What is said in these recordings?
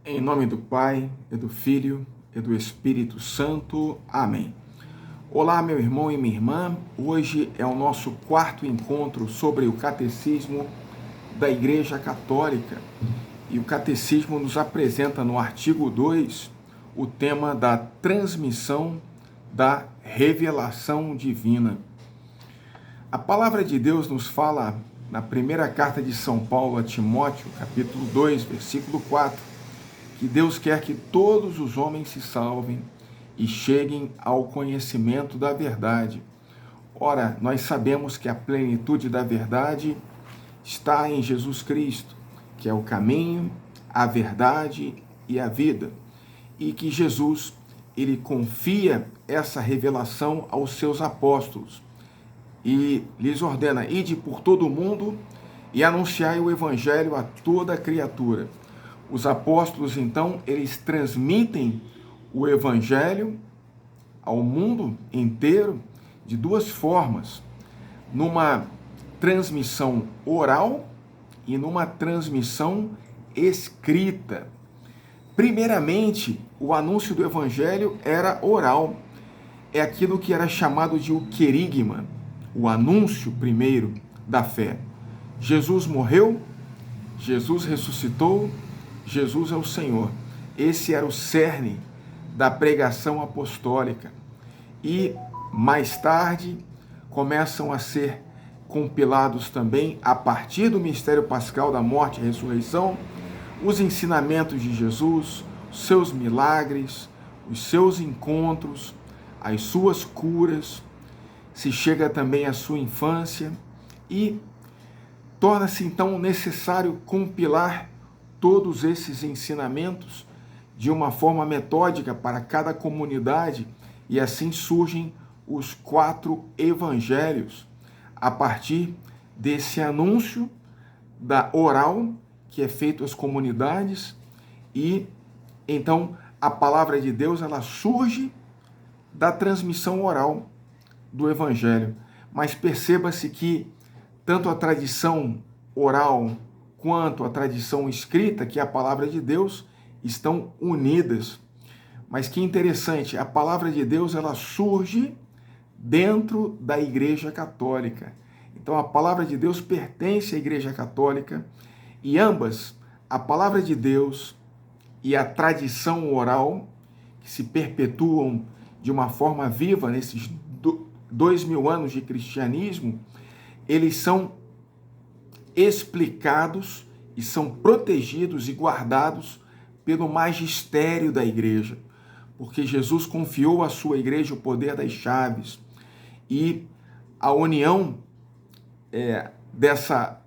Em nome do Pai, e do Filho, e do Espírito Santo. Amém. Olá, meu irmão e minha irmã. Hoje é o nosso quarto encontro sobre o Catecismo da Igreja Católica. E o Catecismo nos apresenta no artigo 2 o tema da transmissão da revelação divina. A palavra de Deus nos fala na primeira carta de São Paulo a Timóteo, capítulo 2, versículo 4, que Deus quer que todos os homens se salvem e cheguem ao conhecimento da verdade. Ora, nós sabemos que a plenitude da verdade está em Jesus Cristo, que é o caminho, a verdade e a vida, e que Jesus, ele confia essa revelação aos seus apóstolos e lhes ordena: ide por todo o mundo e anunciai o evangelho a toda criatura. Os apóstolos, então, eles transmitem o evangelho ao mundo inteiro de duas formas: numa transmissão oral e numa transmissão escrita. Primeiramente, o anúncio do evangelho era oral. É aquilo que era chamado de o querigma, o anúncio primeiro da fé. Jesus morreu, Jesus ressuscitou, Jesus é o Senhor. Esse era o cerne da pregação apostólica. E mais tarde começam a ser compilados também, a partir do mistério pascal da morte e ressurreição, os ensinamentos de Jesus, os seus milagres, os seus encontros, as suas curas. Se chega também à sua infância e torna-se então necessário compilar todos esses ensinamentos de uma forma metódica para cada comunidade, e assim surgem os 4 evangelhos, a partir desse anúncio da oral que é feito às comunidades, e então a palavra de Deus ela surge da transmissão oral do evangelho. Mas perceba-se que tanto a tradição oral quanto a tradição escrita, que é a palavra de Deus, estão unidas. Mas que interessante, a palavra de Deus ela surge dentro da Igreja Católica. Então a palavra de Deus pertence à Igreja Católica e ambas, a palavra de Deus e a tradição oral, que se perpetuam de uma forma viva nesses 2000 anos de cristianismo, eles são explicados e são protegidos e guardados pelo magistério da igreja, porque Jesus confiou à sua igreja o poder das chaves, e a união dessa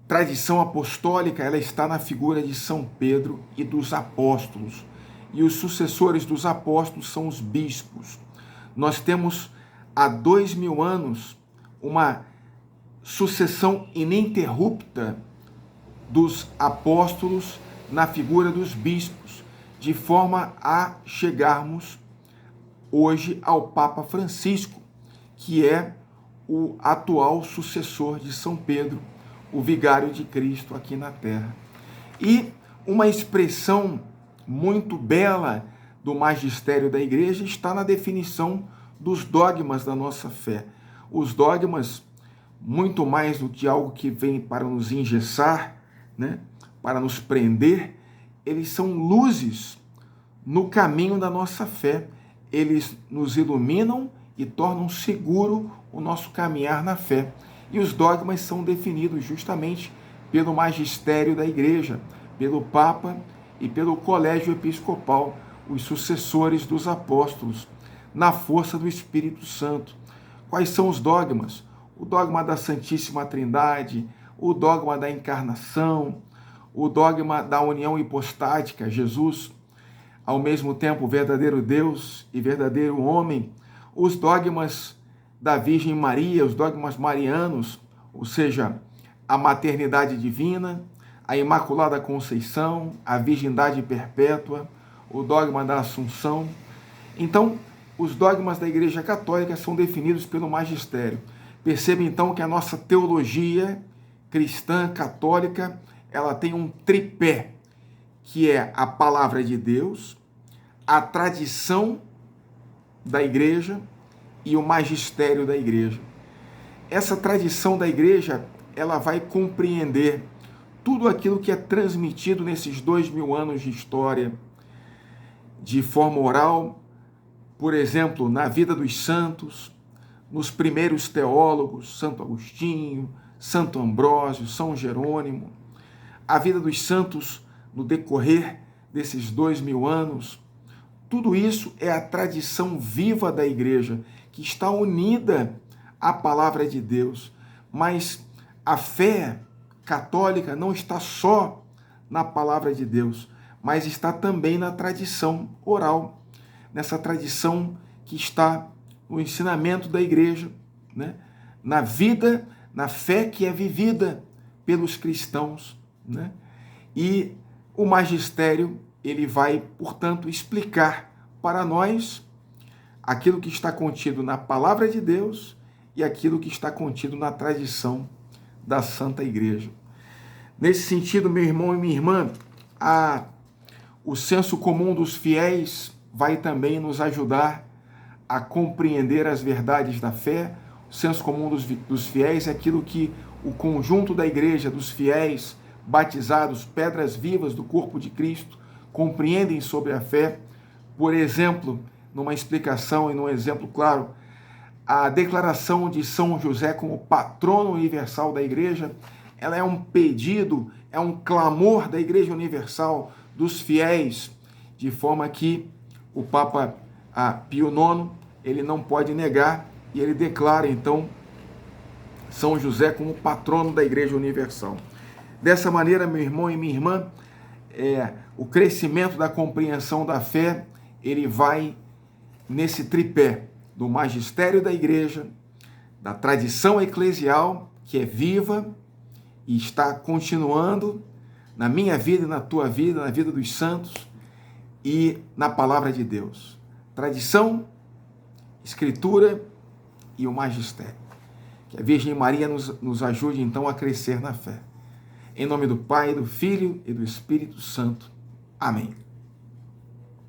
tradição apostólica ela está na figura de São Pedro e dos apóstolos, e os sucessores dos apóstolos são os bispos. Nós temos há 2000 anos uma sucessão ininterrupta dos apóstolos na figura dos bispos, de forma a chegarmos hoje ao Papa Francisco, que é o atual sucessor de São Pedro, o vigário de Cristo aqui na Terra. E uma expressão muito bela do magistério da Igreja está na definição dos dogmas da nossa fé. Os dogmas, muito mais do que algo que vem para nos engessar, né, para nos prender, eles são luzes no caminho da nossa fé. Eles nos iluminam e tornam seguro o nosso caminhar na fé. E os dogmas são definidos justamente pelo magistério da Igreja, pelo Papa e pelo Colégio Episcopal, os sucessores dos apóstolos, na força do Espírito Santo. Quais são os dogmas? O dogma da Santíssima Trindade, o dogma da encarnação, o dogma da união hipostática, Jesus, ao mesmo tempo verdadeiro Deus e verdadeiro homem, os dogmas da Virgem Maria, os dogmas marianos, ou seja, a maternidade divina, a Imaculada Conceição, a virgindade perpétua, o dogma da Assunção. Então, os dogmas da Igreja Católica são definidos pelo magistério. Perceba então que a nossa teologia cristã católica, ela tem um tripé, que é a palavra de Deus, a tradição da igreja e o magistério da igreja. Essa tradição da igreja, ela vai compreender tudo aquilo que é transmitido nesses 2000 anos de história, de forma oral, por exemplo, na vida dos santos, nos primeiros teólogos, Santo Agostinho, Santo Ambrósio, São Jerônimo, a vida dos santos no decorrer desses 2000 anos. Tudo isso é a tradição viva da igreja, que está unida à palavra de Deus. Mas a fé católica não está só na palavra de Deus, mas está também na tradição oral, nessa tradição que está no ensinamento da igreja, né? Na vida, na fé que é vivida pelos cristãos, né? E o magistério, ele vai, portanto, explicar para nós aquilo que está contido na palavra de Deus e aquilo que está contido na tradição da Santa Igreja. Nesse sentido, meu irmão e minha irmã, o senso comum dos fiéis vai também nos ajudar a compreender as verdades da fé. O senso comum dos fiéis é aquilo que o conjunto da igreja, dos fiéis batizados, pedras vivas do corpo de Cristo, compreendem sobre a fé. Por exemplo, numa explicação e num exemplo claro, a declaração de São José como patrono universal da igreja, ela é um pedido, é um clamor da Igreja Universal, dos fiéis, de forma que o Papa Pio IX, ele não pode negar, e ele declara, então, São José como patrono da Igreja Universal. Dessa maneira, meu irmão e minha irmã, o crescimento da compreensão da fé, ele vai nesse tripé do magistério da Igreja, da tradição eclesial, que é viva e está continuando na minha vida, na tua vida, na vida dos santos e na palavra de Deus. Tradição, escritura e o magistério. Que a Virgem Maria nos ajude, então, a crescer na fé. Em nome do Pai, do Filho e do Espírito Santo. Amém.